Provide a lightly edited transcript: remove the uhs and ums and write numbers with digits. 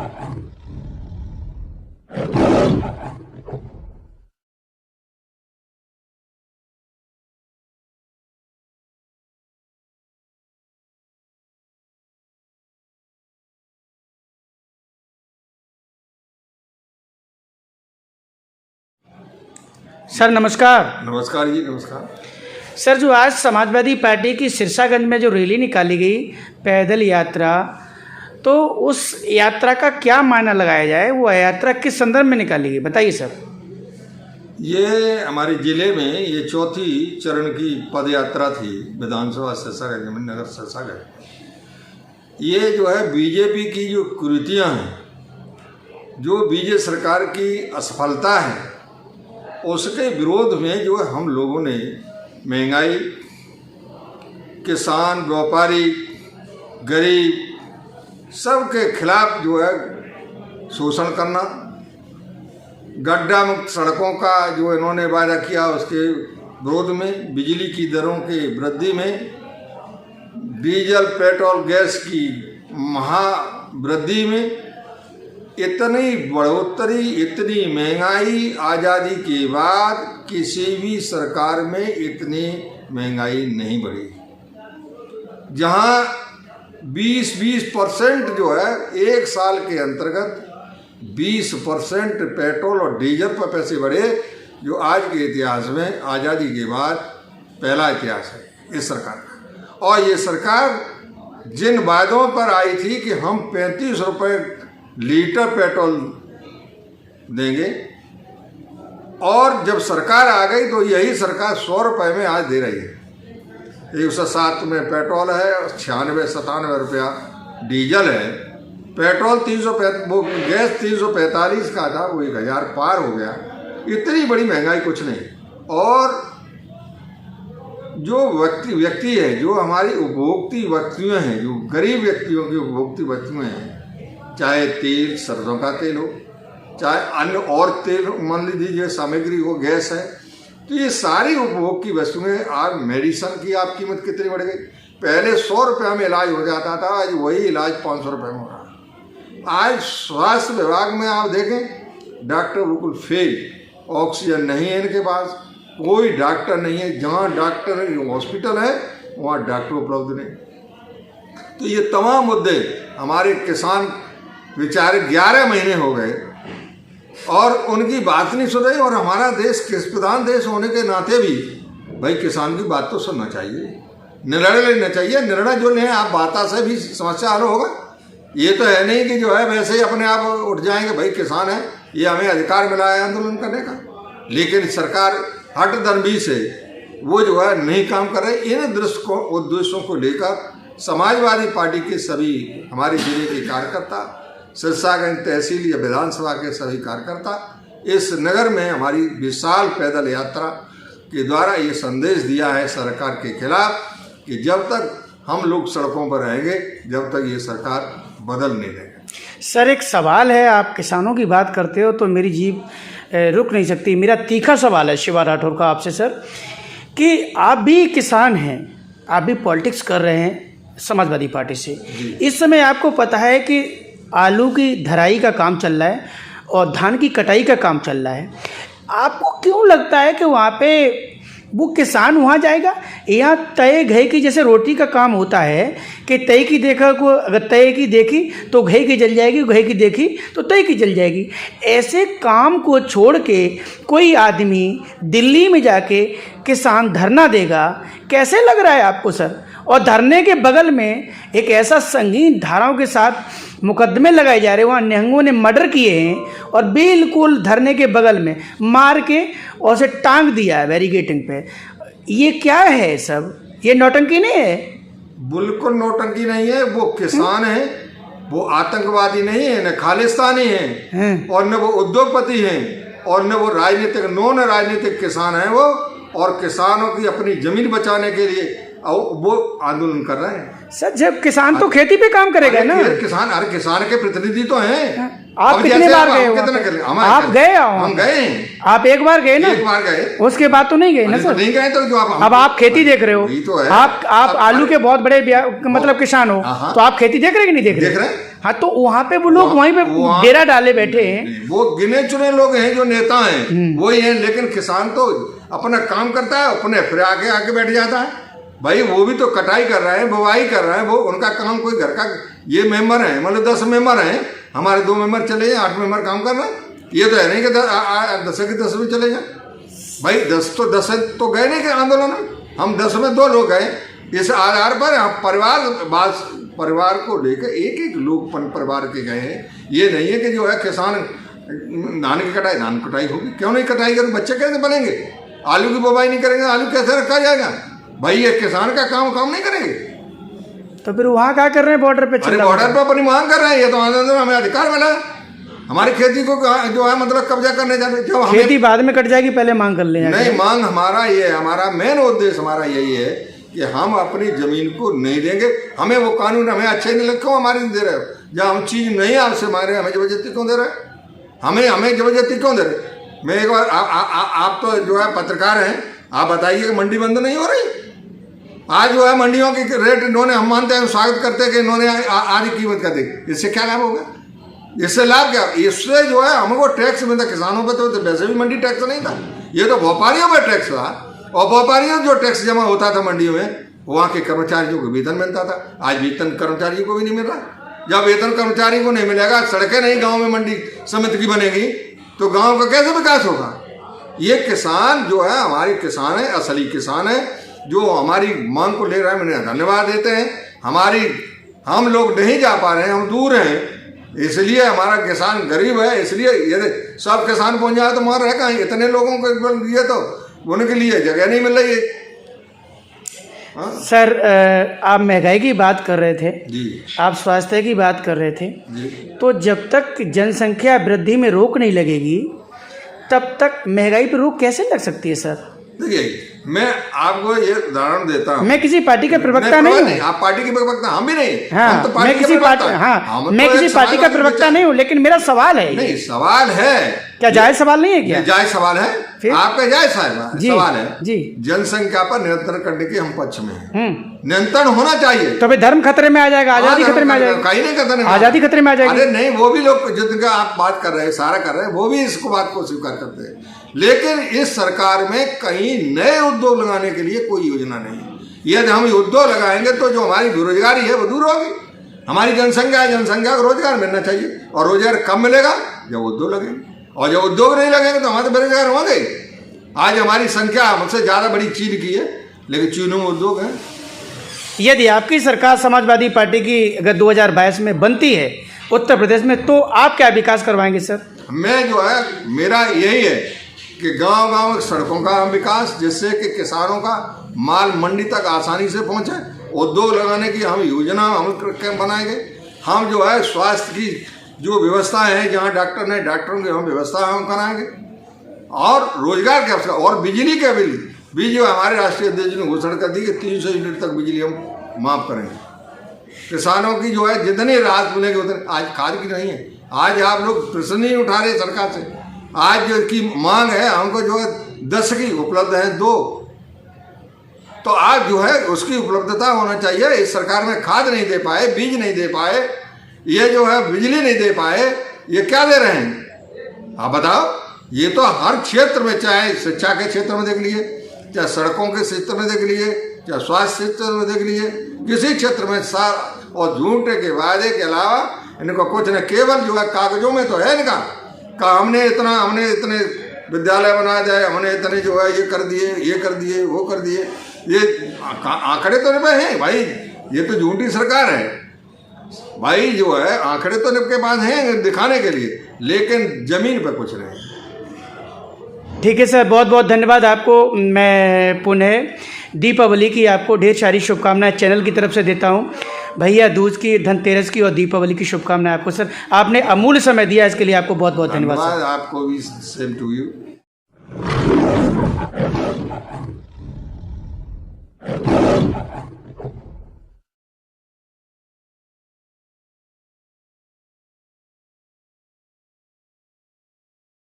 Sir नमस्कार। नमस्कार जी, नमस्कार। सर, जो आज समाजवादी पार्टी की सिरसागंज में जो रैली निकाली गई पैदल यात्रा, तो उस यात्रा का क्या मायना लगाया जाए? वो यात्रा किस संदर्भ में निकाली गई, बताइए सर। ये हमारे ज़िले में ये चौथी चरण की पद यात्रा थी विधानसभा सिरसागंज में, नगर सिरसागंज। ये जो है बीजेपी की जो कुरीतियाँ हैं, जो बीजेपी सरकार की असफलता है, उसके विरोध में जो हम लोगों ने महंगाई, किसान, व्यापारी, गरीब सबके खिलाफ जो है शोषण करना, गड्ढा मुक्त सड़कों का जो इन्होंने वादा किया उसके विरोध में, बिजली की दरों की वृद्धि में, डीजल पेट्रोल गैस की महावृद्धि में, इतनी बढ़ोतरी, इतनी महंगाई आज़ादी के बाद किसी भी सरकार में इतनी महंगाई नहीं बढ़ी। जहां 20% जो है एक साल के अंतर्गत 20% पेट्रोल और डीजल पर पैसे बढ़े, जो आज के इतिहास में आज़ादी के बाद पहला इतिहास है इस सरकार का। और ये सरकार जिन वादों पर आई थी कि हम 35 रुपये लीटर पेट्रोल देंगे, और जब सरकार आ गई तो यही सरकार 100 रुपये में आज दे रही है। 107 में पेट्रोल है, 96-97 रुपया डीजल है। पेट्रोल 345, वो गैस 345 का था, वो 1000 पार हो गया। इतनी बड़ी महंगाई कुछ नहीं। और जो व्यक्ति है, जो हमारी उपभोक्ती वस्तुएं हैं, जो गरीब व्यक्तियों की उपभोक्ती वस्तुएं हैं, चाहे तेल, सरसों का तेल हो, चाहे अन्य और तेल मान लीजिए सामग्री हो, गैस है, तो ये सारी उपभोग की वस्तुएं, आज मेडिसिन की आप कीमत कितनी बढ़ गई। पहले 100 रुपये में इलाज हो जाता था, आज वही इलाज 500 रुपये में हो रहा है। आज स्वास्थ्य विभाग में आप देखें, डॉक्टर बिल्कुल फेल, ऑक्सीजन नहीं है इनके पास, कोई डॉक्टर नहीं है। जहाँ डॉक्टर हॉस्पिटल है वहाँ डॉक्टर उपलब्ध नहीं। तो ये तमाम मुद्दे हमारे किसान बेचारे 11 महीने हो गए और उनकी बात नहीं सुन रही। और हमारा देश कृषि प्रधान देश होने के नाते भी भाई किसान की बात तो सुनना चाहिए, निर्णय लेना चाहिए। निर्णय जो लें आप बाता से भी समस्या हल होगा। ये तो है नहीं कि जो है वैसे ही अपने आप उठ जाएंगे, भाई किसान है, ये हमें अधिकार मिला है आंदोलन करने का। लेकिन सरकार हट दरबी से वो जो है नहीं काम कर रहे। इन उद्देश्यों को लेकर समाजवादी पार्टी के सभी हमारे जिले के कार्यकर्ता, सिरसागंज तहसील या विधानसभा के सभी कार्यकर्ता इस नगर में हमारी विशाल पैदल यात्रा के द्वारा ये संदेश दिया है सरकार के खिलाफ कि जब तक हम लोग सड़कों पर रहेंगे, जब तक ये सरकार बदल नहीं देगी। सर, एक सवाल है, आप किसानों की बात करते हो तो मेरी जीभ रुक नहीं सकती। मेरा तीखा सवाल है शिवा राठौर का आपसे सर, कि आप भी किसान हैं, आप भी पॉलिटिक्स कर रहे हैं समाजवादी पार्टी से। इस समय आपको पता है कि आलू की धराई का काम चल रहा है और धान की कटाई का काम चल रहा है। आपको क्यों लगता है कि वहाँ पे वो किसान वहाँ जाएगा? यहाँ तय घे की जैसे रोटी का काम होता है कि तय की देखा को, अगर तय की देखी तो घे की जल जाएगी, घे की देखी तो तय की जल जाएगी। ऐसे काम को छोड़ के कोई आदमी दिल्ली में जाके किसान धरना देगा, कैसे लग रहा है आपको सर? और धरने के बगल में एक ऐसा संगीन धाराओं के साथ मुकदमे लगाए जा रहे हैं, वहाँ निहंगों ने मर्डर किए हैं और बिल्कुल धरने के बगल में मार के और उसे टांग दिया है बैरिकेडिंग पे। ये क्या है सब? ये नौटंकी नहीं है? बिल्कुल नौटंकी नहीं है। वो किसान है, वो आतंकवादी नहीं है, न खालिस्तानी है और न वो उद्योगपति हैं और न वो राजनीतिक, नॉन राजनीतिक किसान है वो। और किसानों की अपनी जमीन बचाने के लिए वो आंदोलन कर रहे हैं। सर, जब किसान तो खेती पे काम करेगा ना। किसान, अरे किसान के प्रतिनिधि तो हैं। आप कितने बार गए? आप गए? हम गए। आप एक बार गए ना? एक बार गए, उसके बाद तो नहीं गए ना सर? नहीं गए तो जो अब आप खेती देख रहे हो, तो है। आप आलू के बहुत बड़े मतलब किसान हो, तो आप खेती देख रहे कि नहीं देख रहे? हाँ, तो वहाँ पे वो लोग वहीं पे डेरा डाले बैठे हैं। वो गिने चुने लोग हैं जो नेता हैं वही हैं, लेकिन किसान तो अपना काम करता है, अपने फिर आके बैठ जाता है। भाई वो भी तो कटाई कर रहे हैं, बुवाई कर रहे हैं, वो उनका काम कोई घर का, ये मेंबर हैं मतलब 10 मेंबर हैं, हमारे 2 मेंबर चले जाए, 8 मेंबर काम कर रहे हैं। ये तो है नहीं कि 10 के 10 भी चले जाए। भाई 10 तो गए नहीं कि आंदोलन में, हम 10 में 2 लोग गए। इस आधार पर हम परिवार को लेकर एक लोग परिवार के गए हैं। ये नहीं है कि जो है किसान धान की कटाई होगी, क्यों नहीं कटाई करेंगे? बच्चे कैसे बनेंगे? आलू की बुवाई नहीं करेंगे, आलू कैसे रखा जाएगा? भाई ये किसान का काम नहीं करेंगे तो फिर वहाँ क्या कर रहे हैं? बॉर्डर पे बॉर्डर पर अपनी मांग कर रहे हैं। ये तो आंदोलन हमें अधिकार मिला है, हमारी खेती को जो है मतलब कब्जा करने जा रहे हैं। खेती बाद में कट जाएगी, पहले मांग कर लें। नहीं, मांग हमारा ये है, हमारा मेन उद्देश्य हमारा यही है कि हम अपनी जमीन को नहीं देंगे। हमें वो कानून हमें अच्छे नहीं लगते, हमारे नहीं दे रहे हो। जब हम चीज नहीं आपसे मांग रहे, हमें जबरदस्ती क्यों दे रहे? हमें जबरदस्ती क्यों दे रहे? मैं एक बार आप तो जो है पत्रकार हैं, आप बताइए कि मंडी बंद नहीं हो रही? आज जो है मंडियों की रेट इन्होंने, हम मानते हैं, स्वागत करते हैं कि इन्होंने आधी कीमत कर दी। इससे क्या लाभ होगा? इससे लाभ क्या? इससे जो है हमको टैक्स मिलता, किसानों पर तो वैसे भी मंडी टैक्स नहीं था, ये तो व्यापारियों पर टैक्स था। और व्यापारियों जो टैक्स जमा होता था मंडियों में, वहाँ के कर्मचारियों को वेतन मिलता था। आज वेतन कर्मचारियों को भी नहीं मिल रहा। जब वेतन कर्मचारी को नहीं मिलेगा, सड़कें नहीं गाँव में मंडी समिति की बनेगी, तो गाँव का कैसे विकास होगा? ये किसान जो है हमारी किसान है, असली किसान है, जो हमारी मांग को ले रहा है। मैंने धन्यवाद देते हैं। हम लोग नहीं जा पा रहे हैं, हम दूर हैं, इसलिए हमारा किसान गरीब है। इसलिए यदि सब किसान पहुंच जाए तो वहाँ रह कहाँ? इतने लोगों को दिए तो उनके लिए जगह नहीं मिल रही है। सर, आप महंगाई की बात कर रहे थे जी, आप स्वास्थ्य की बात कर रहे थे जी। तो जब तक जनसंख्या वृद्धि में रोक नहीं लगेगी तब तक महंगाई पर रोक कैसे लग सकती है सर? देखिए, मैं आपको ये उदाहरण देता हूँ। मैं किसी पार्टी का प्रवक्ता नहीं हूँ। आप पार्टी के प्रवक्ता, हम भी नहीं। हाँ, हम तो पार्टी मैं किसी पार्टी का प्रवक्ता नहीं हूँ, लेकिन मेरा सवाल है। नहीं, सवाल है। क्या जायज सवाल नहीं है? क्या जायज सवाल है? आपका जायज सवाल है जी। जनसंख्या पर नियंत्रण करने के हम पक्ष में हैं। नियंत्रण होना चाहिए। तो धर्म खतरे में आ जाएगा, आजादी खतरे में आ जाएगी। कहीं नहीं खतरे में, आजादी खतरे में आ जाएगी। अरे नहीं, वो भी लोग जिनका आप बात कर रहे हैं, सारा कर रहे हैं, वो भी इसको बात को स्वीकार करते हैं। लेकिन इस सरकार में कहीं नए उद्योग लगाने के लिए कोई योजना नहीं है। यदि हम उद्योग लगाएंगे तो जो हमारी बेरोजगारी है वो दूर होगी। हमारी जनसंख्या को रोजगार मिलना चाहिए, और रोजगार कब मिलेगा? जब उद्योग लगेंगे, और जब उद्योग नहीं लगेंगे तो हमारे बेरोजगार होंगे। आज हमारी संख्या हमसे ज़्यादा बड़ी चीन की है, लेकिन चीनों में उद्योग है। यदि आपकी सरकार समाजवादी पार्टी की अगर 2022 में बनती है उत्तर प्रदेश में, तो आप क्या विकास करवाएंगे सर? मैं जो है, मेरा यही है कि गांव सड़कों का विकास, जिससे कि किसानों का माल मंडी तक आसानी से पहुंचे। उद्योग लगाने की हम योजना बनाएंगे। हम जो है स्वास्थ्य की जो व्यवस्थाएं हैं, जहां डॉक्टर नहीं, डॉक्टरों की हम व्यवस्था हम कराएंगे। और रोजगार के अवसर, और बिजली के बिल जो हमारे राष्ट्रीय अध्यक्ष ने घोषणा कर दी कि 300 यूनिट तक बिजली हम माफ करेंगे। किसानों की जो है जितनी राहत मिलेगी उतनी। आज खाद की नहीं है। आज आप लोग प्रश्न नहीं उठा रहे सरकार से। आज जो की मांग है, हमको जो है 10 की उपलब्ध है 2, तो आज जो है उसकी उपलब्धता होना चाहिए। इस सरकार में खाद नहीं दे पाए, बीज नहीं दे पाए, ये जो है बिजली नहीं दे पाए, ये क्या दे रहे हैं आप बताओ? ये तो हर क्षेत्र में, चाहे शिक्षा के क्षेत्र में देख लिए, चाहे सड़कों के क्षेत्र में देख लिए, चाहे स्वास्थ्य क्षेत्र में देख लिए, किसी क्षेत्र में सार और झूठे के वादे के अलावा इनको कुछ न, केवल जो है कागजों में तो है इनका का हमने इतने विद्यालय बना दिए, हमने इतने जो है ये कर दिए, वो कर दिए। ये आंकड़े तो निपे हैं भाई, ये तो झूठी सरकार है भाई। जो है आंकड़े तो निपके पास हैं दिखाने के लिए, लेकिन जमीन पर कुछ नहीं। ठीक है सर, बहुत बहुत धन्यवाद आपको। मैं पुनः दीपावली की आपको ढेर सारी शुभकामनाएं चैनल की तरफ से देता हूं। भैया दूज की, धनतेरस की और दीपावली की शुभकामनाएं आपको सर। आपने अमूल्य समय दिया, इसके लिए आपको बहुत बहुत धन्यवाद। आपको भी सेम टू यू।